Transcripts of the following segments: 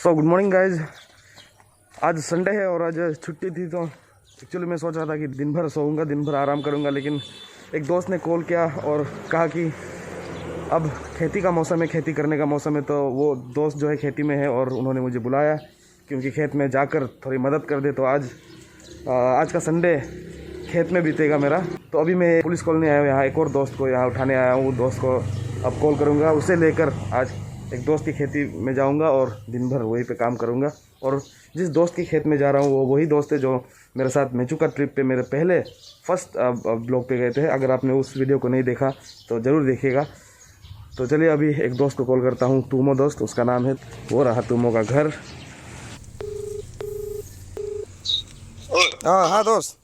So good morning guys. आज Sunday है और आज छुट्टी थी, तो एक्चुअली मैं सोच रहा था कि दिन भर सोऊंगा, दिन भर आराम करूंगा, लेकिन एक दोस्त ने कॉल किया और कहा कि अब खेती का मौसम है, खेती करने का मौसम है। तो वो दोस्त जो है खेती में है और उन्होंने मुझे बुलाया कि उनकी खेत में जाकर थोड़ी मदद कर दे। तो आज का संडे खेत में बीतेगा मेरा। तो अभी मैं पुलिस कॉलोनी आया हूँ, यहाँ एक और दोस्त को यहाँ उठाने आया हूँ। वो दोस्त को अब कॉल करूँगा, उसे लेकर आज एक दोस्त की खेती में जाऊंगा और दिन भर वहीं पे काम करूंगा। और जिस दोस्त की खेत में जा रहा हूँ वो वही दोस्त है जो मेरे साथ मेचुका ट्रिप पे मेरे पहले फर्स्ट ब्लॉग पे गए थे। अगर आपने उस वीडियो को नहीं देखा तो ज़रूर देखिएगा। तो चलिए अभी एक दोस्त को कॉल करता हूँ, तूमो दोस्त उसका नाम है। वो रहा तूमो का घर। हाँ दोस्त,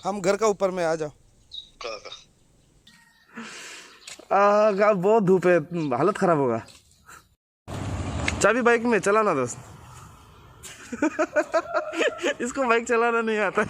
हम घर का ऊपर में आ जाओ। बहुत धूप है, हालत ख़राब होगा। चाबी बाइक में चलाना दोस्त। इसको बाइक चलाना नहीं आता।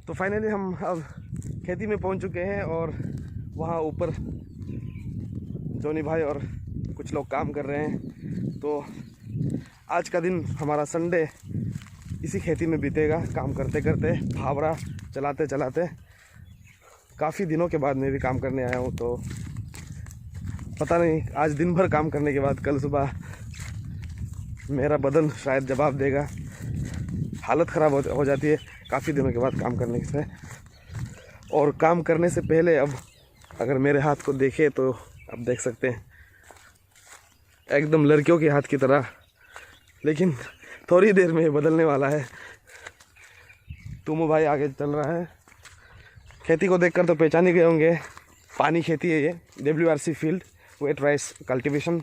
तो फाइनली हम अब खेती में पहुंच चुके हैं और वहाँ ऊपर जोनी भाई और कुछ लोग काम कर रहे हैं। तो आज का दिन हमारा संडे इसी खेती में बीतेगा, काम करते करते, फावड़ा चलाते चलाते। काफ़ी दिनों के बाद मैं भी काम करने आया हूँ, तो पता नहीं आज दिन भर काम करने के बाद कल सुबह मेरा बदन शायद जवाब देगा। हालत ख़राब हो जाती है काफ़ी दिनों के बाद काम करने से। और काम करने से पहले अब अगर मेरे हाथ को देखे तो आप देख सकते हैं एकदम लड़कियों के हाथ की तरह, लेकिन थोड़ी देर में बदलने वाला है। तुमो भाई आगे चल रहा है। खेती को देखकर तो पहचान ही गए होंगे, पानी खेती है ये, WRC field wet rice cultivation.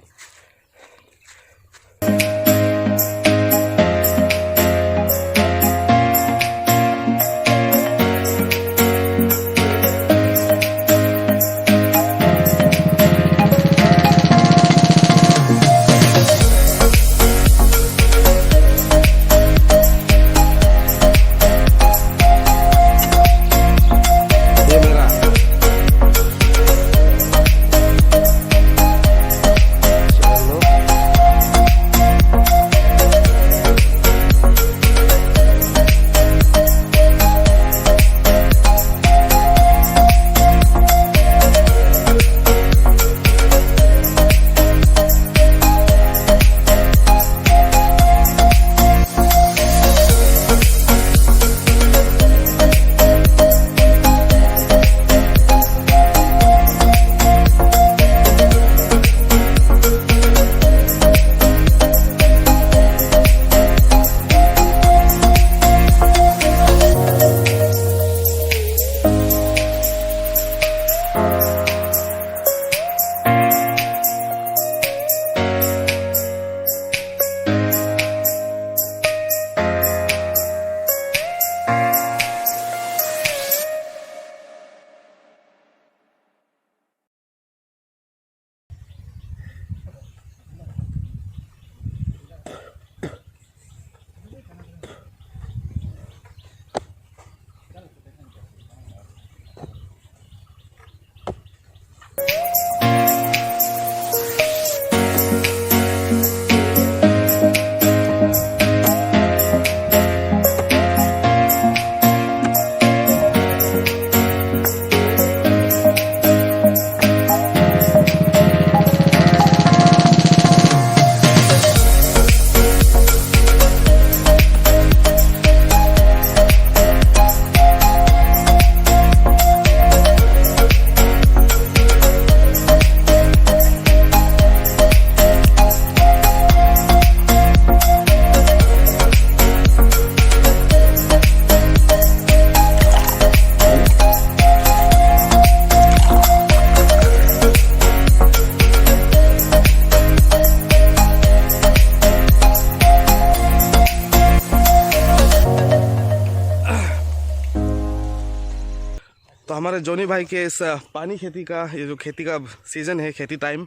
तो हमारे जोनी भाई के इस पानी खेती का, ये जो खेती का सीज़न है, खेती टाइम,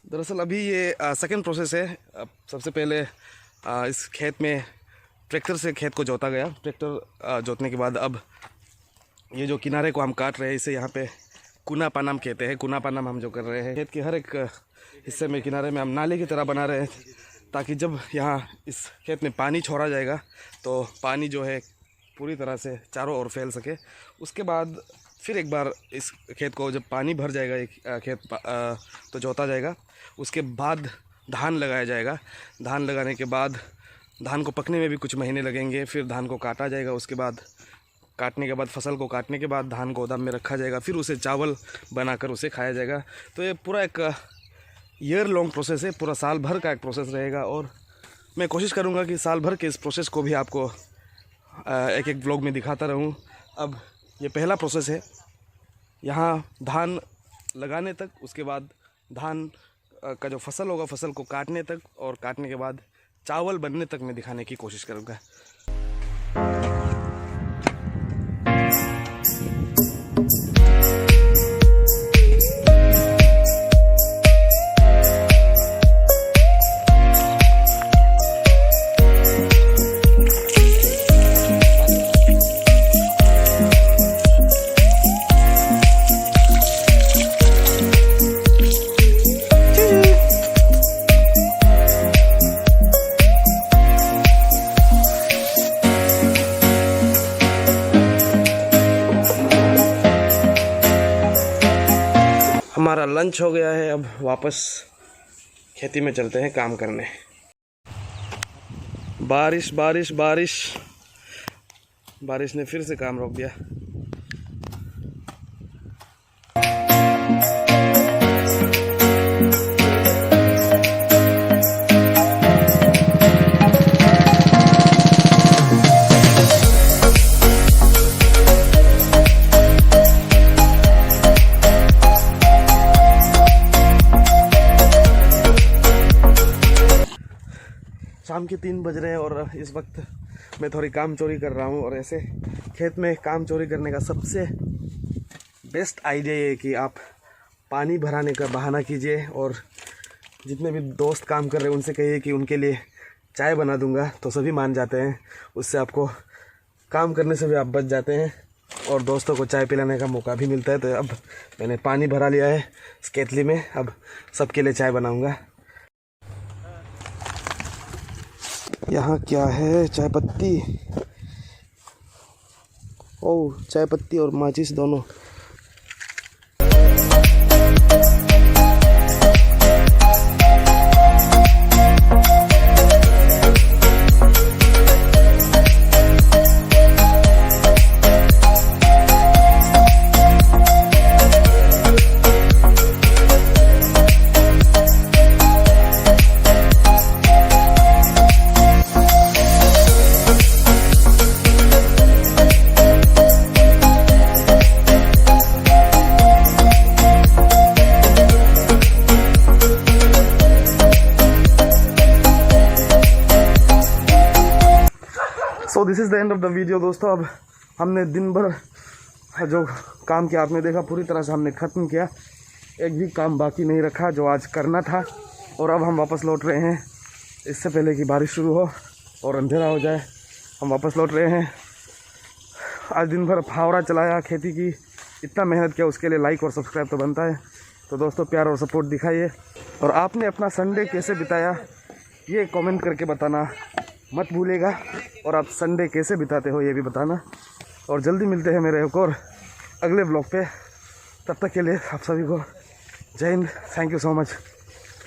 दरअसल अभी ये सेकंड प्रोसेस है। सबसे पहले इस खेत में ट्रैक्टर से खेत को जोता गया। ट्रैक्टर जोतने के बाद अब ये जो किनारे को हम काट रहे हैं, इसे यहाँ पे कुना पानाम कहते हैं। कुना पानाम हम जो कर रहे हैं, खेत के हर एक हिस्से में किनारे में हम नाले की तरह बना रहे हैं, ताकि जब यहाँ इस खेत में पानी छोड़ा जाएगा तो पानी जो है पूरी तरह से चारों ओर फैल सके। उसके बाद फिर एक बार इस खेत को जब पानी भर जाएगा, एक खेत तो जोता जाएगा। उसके बाद धान लगाया जाएगा। धान लगाने के बाद धान को पकने में भी कुछ महीने लगेंगे। फिर धान को काटा जाएगा। उसके बाद काटने के बाद, फसल को काटने के बाद धान को गोदाम में रखा जाएगा। फिर उसे चावल बनाकर उसे खाया जाएगा। तो ये पूरा एक ईयर लॉन्ग प्रोसेस है, पूरा साल भर का एक प्रोसेस रहेगा। और मैं कोशिश करूँगा कि साल भर के इस प्रोसेस को भी आपको एक एक व्लॉग में दिखाता रहूँ। अब ये पहला प्रोसेस है, यहाँ धान लगाने तक, उसके बाद धान का जो फसल होगा, फसल को काटने तक, और काटने के बाद चावल बनने तक मैं दिखाने की कोशिश करूँगा। हमारा लंच हो गया है, अब वापस खेती में चलते हैं काम करने। बारिश बारिश बारिश, बारिश ने फिर से काम रोक दिया। शाम के 3 बज रहे हैं और इस वक्त मैं थोड़ी काम चोरी कर रहा हूँ। और ऐसे खेत में काम चोरी करने का सबसे बेस्ट आइडिया ये है कि आप पानी भराने का बहाना कीजिए, और जितने भी दोस्त काम कर रहे हैं उनसे कहिए कि उनके लिए चाय बना दूंगा, तो सभी मान जाते हैं। उससे आपको काम करने से भी आप बच जाते हैं और दोस्तों को चाय पिलाने का मौका भी मिलता है। तो अब मैंने पानी भरा लिया है इस केतली में, अब सबके लिए चाय बनाऊँगा। यहाँ क्या है, चाय पत्ती। ओह, चाय पत्ती और माचिस दोनों। So this is the end of the video दोस्तों। अब हमने दिन भर जो काम किया आपने देखा, पूरी तरह से हमने ख़त्म किया। एक भी काम बाकी नहीं रखा जो आज करना था। और अब हम वापस लौट रहे हैं, इससे पहले कि बारिश शुरू हो और अंधेरा हो जाए। हम वापस लौट रहे हैं। आज दिन भर फावड़ा चलाया, खेती की इतना मेहनत किया, उसके लिए लाइक और सब्सक्राइब तो बनता है। तो दोस्तों प्यार और सपोर्ट दिखाइए। और आपने अपना संडे कैसे बिताया ये कमेंट करके बताना मत भूलिएगा। और आप संडे कैसे बिताते हो ये भी बताना। और जल्दी मिलते हैं मेरे एक और अगले ब्लॉग पे। तब तक के लिए आप सभी को जय Hind. Thank you so much.